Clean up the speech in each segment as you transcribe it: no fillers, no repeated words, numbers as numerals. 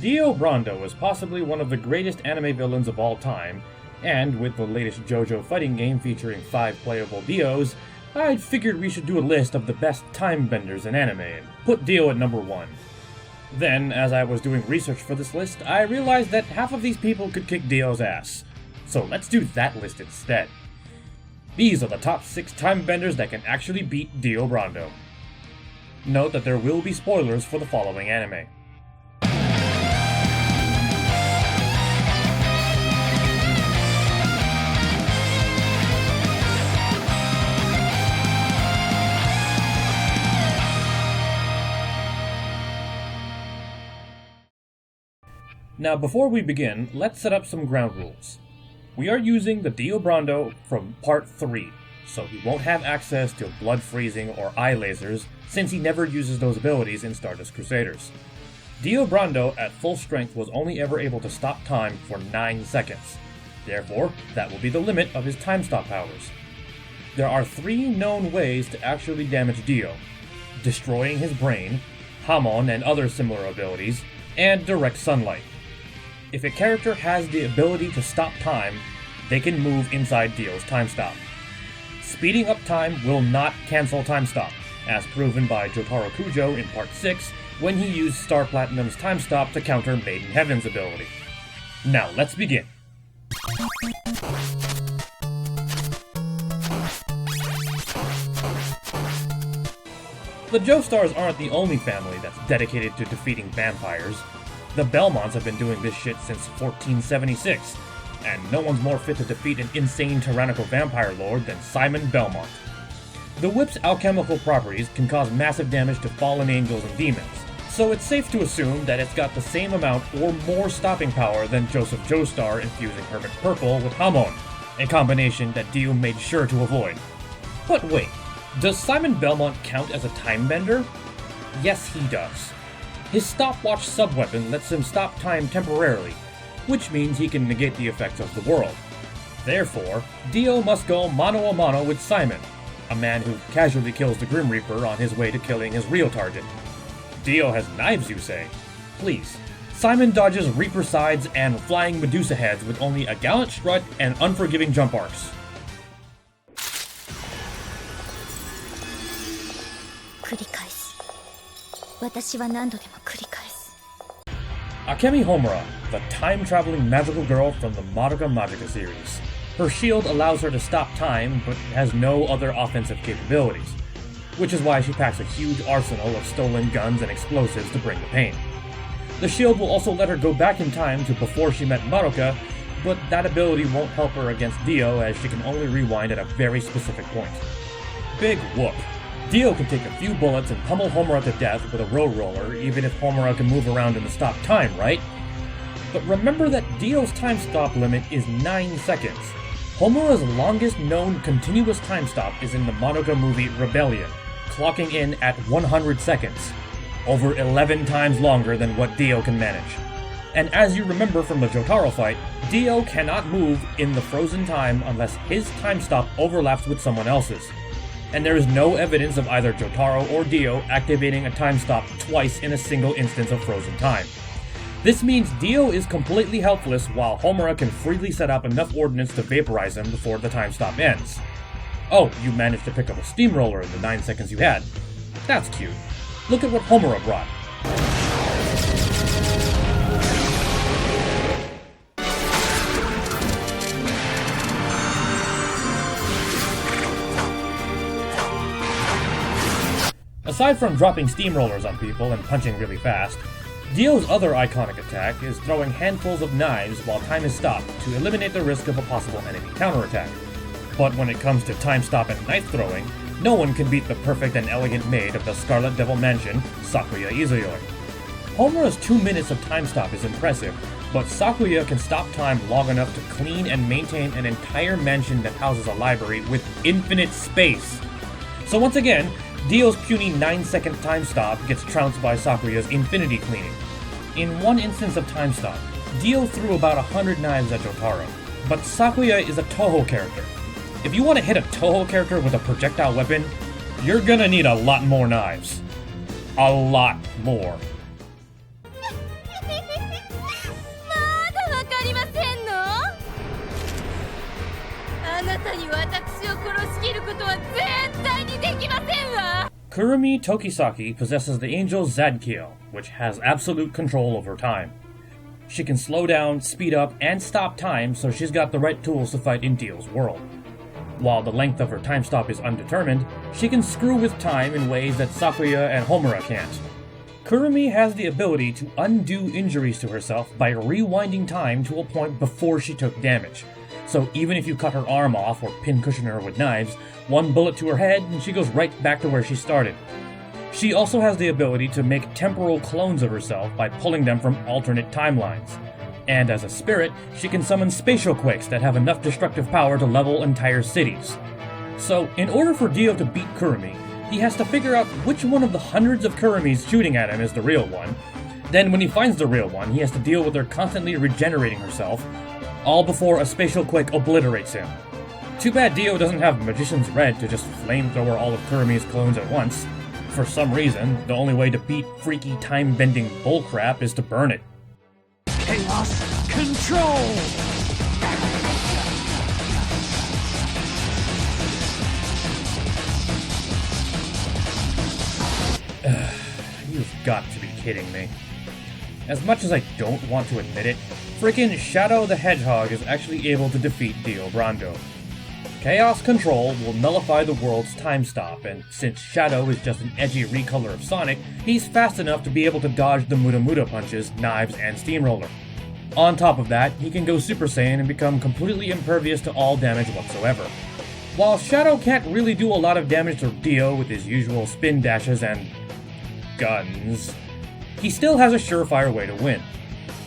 Dio Brando is possibly one of the greatest anime villains of all time, and with the latest JoJo fighting game featuring 5 playable Dios, I figured we should do a list of the best Timebenders in anime and put Dio at number 1. Then, as I was doing research for this list, I realized that half of these people could kick Dio's ass. So let's do that list instead. These are the top 6 Timebenders that can actually beat Dio Brando. Note that there will be spoilers for the following anime. Now before we begin, let's set up some ground rules. We are using the Dio Brando from Part 3, so he won't have access to blood freezing or eye lasers since he never uses those abilities in Stardust Crusaders. Dio Brando at full strength was only ever able to stop time for 9 seconds. Therefore, that will be the limit of his time stop powers. There are 3 known ways to actually damage Dio: destroying his brain, Hamon and other similar abilities, and direct sunlight. If a character has the ability to stop time, they can move inside Dio's time stop. Speeding up time will not cancel time stop, as proven by Jotaro Kujo in Part 6 when he used Star Platinum's time stop to counter Maiden Heaven's ability. Now let's begin. The Joestars aren't the only family that's dedicated to defeating vampires. The Belmonts have been doing this shit since 1476, and no one's more fit to defeat an insane tyrannical vampire lord than Simon Belmont. The whip's alchemical properties can cause massive damage to fallen angels and demons, so it's safe to assume that it's got the same amount or more stopping power than Joseph Joestar infusing Hermit Purple with Hamon, a combination that Dio made sure to avoid. But wait, does Simon Belmont count as a timebender? Yes, he does. His stopwatch subweapon lets him stop time temporarily, which means he can negate the effects of the world. Therefore, Dio must go mano a mano with Simon, a man who casually kills the Grim Reaper on his way to killing his real target. Dio has knives, you say? Please. Simon dodges Reaper sides and flying Medusa heads with only a gallant strut and unforgiving jump arcs. AKEMI HOMURA, the time-traveling magical girl from the Madoka Magica series. Her shield allows her to stop time, but has no other offensive capabilities, which is why she packs a huge arsenal of stolen guns and explosives to bring the pain. The shield will also let her go back in time to before she met Madoka, but that ability won't help her against Dio as she can only rewind at a very specific point. Big whoop. Dio can take a few bullets and pummel Homura to death with a road roller, even if Homura can move around in the stop time, right? But remember that Dio's time stop limit is 9 seconds. Homura's longest known continuous time stop is in the Madoka movie Rebellion, clocking in at 100 seconds, over 11 times longer than what Dio can manage. And as you remember from the Jotaro fight, Dio cannot move in the frozen time unless his time stop overlaps with someone else's. And there is no evidence of either Jotaro or Dio activating a time stop twice in a single instance of frozen time. This means Dio is completely helpless while Homura can freely set up enough ordnance to vaporize him before the time stop ends. Oh, you managed to pick up a steamroller in the 9 seconds you had. That's cute. Look at what Homura brought. Aside from dropping steamrollers on people and punching really fast, Dio's other iconic attack is throwing handfuls of knives while time is stopped to eliminate the risk of a possible enemy counterattack. But when it comes to time stop and knife throwing, no one can beat the perfect and elegant maid of the Scarlet Devil Mansion, Sakuya IZAYO. Homura's 2 minutes of time stop is impressive, but Sakuya can stop time long enough to clean and maintain an entire mansion that houses a library with infinite space. So once again, Dio's puny 9-second time stop gets trounced by Sakuya's infinity cleaning. In one instance of time stop, Dio threw about 100 knives at Jotaro, but Sakuya is a Toho character. If you want to hit a Toho character with a projectile weapon, you're gonna need a lot more knives. A lot more. Kurumi Tokisaki possesses the angel Zadkiel, which has absolute control over time. She can slow down, speed up, and stop time, so she's got the right tools to fight in Dio's world. While the length of her time stop is undetermined, she can screw with time in ways that Sakuya and Homura can't. Kurumi has the ability to undo injuries to herself by rewinding time to a point before she took damage. So even if you cut her arm off or pincushion her with knives, one bullet to her head and she goes right back to where she started. She also has the ability to make temporal clones of herself by pulling them from alternate timelines. And as a spirit, she can summon spatial quakes that have enough destructive power to level entire cities. So, in order for Dio to beat Kurumi, he has to figure out which one of the hundreds of Kurumis shooting at him is the real one. Then when he finds the real one, he has to deal with her constantly regenerating herself, all before a spatial quake obliterates him. Too bad Dio doesn't have Magician's Red to just flamethrower all of Kurumi's clones at once. For some reason, the only way to beat freaky time-bending bullcrap is to burn it. Chaos Control! You've got to be kidding me. As much as I don't want to admit it, frickin' Shadow the Hedgehog is actually able to defeat Dio Brando. Chaos Control will nullify the world's time stop, and since Shadow is just an edgy recolor of Sonic, he's fast enough to be able to dodge the Muda Muda punches, knives, and steamroller. On top of that, he can go Super Saiyan and become completely impervious to all damage whatsoever. While Shadow can't really do a lot of damage to Dio with his usual spin dashes and guns, he still has a surefire way to win.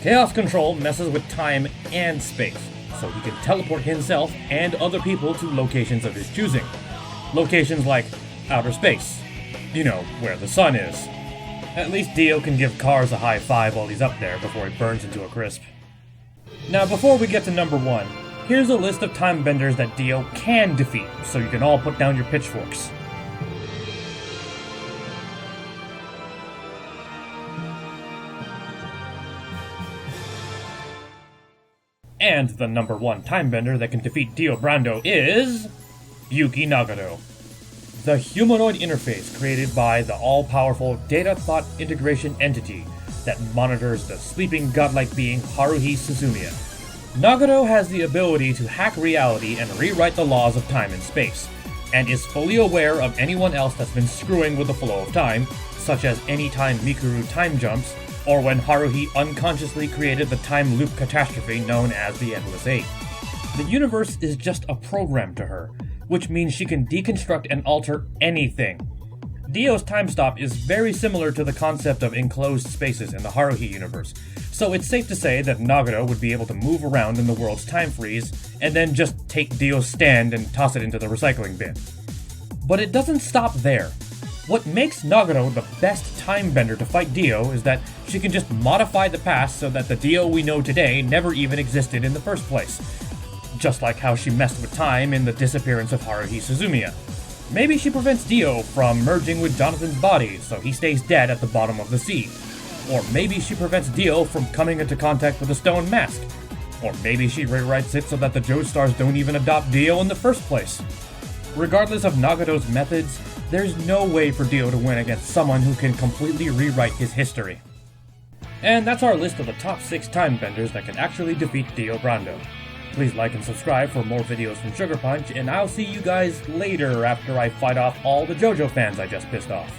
Chaos Control messes with time and space, so he can teleport himself and other people to locations of his choosing. Locations like outer space. You know, where the sun is. At least Dio can give Cars a high five while he's up there before he burns into a crisp. Now before we get to number 1, here's a list of Timebenders that Dio can defeat, so you can all put down your pitchforks. And the number 1 Timebender that can defeat Dio Brando is Yuki Nagato, the humanoid interface created by the all-powerful Data Thought Integration Entity that monitors the sleeping godlike being Haruhi Suzumiya. Nagato has the ability to hack reality and rewrite the laws of time and space, and is fully aware of anyone else that's been screwing with the flow of time, such as any time Mikuru time jumps, or when Haruhi unconsciously created the time loop catastrophe known as the Endless Eight. The universe is just a program to her, which means she can deconstruct and alter anything. Dio's time stop is very similar to the concept of enclosed spaces in the Haruhi universe, so it's safe to say that Nagato would be able to move around in the world's time freeze, and then just take Dio's stand and toss it into the recycling bin. But it doesn't stop there. What makes Nagato the best timebender to fight Dio is that she can just modify the past so that the Dio we know today never even existed in the first place. Just like how she messed with time in the disappearance of Haruhi Suzumiya. Maybe she prevents Dio from merging with Jonathan's body so he stays dead at the bottom of the sea. Or maybe she prevents Dio from coming into contact with a stone mask. Or maybe she rewrites it so that the Joestars don't even adopt Dio in the first place. Regardless of Nagato's methods, there's no way for Dio to win against someone who can completely rewrite his history. And that's our list of the top 6 timebenders that can actually defeat Dio Brando. Please like and subscribe for more videos from SugarPunch, and I'll see you guys later after I fight off all the JoJo fans I just pissed off.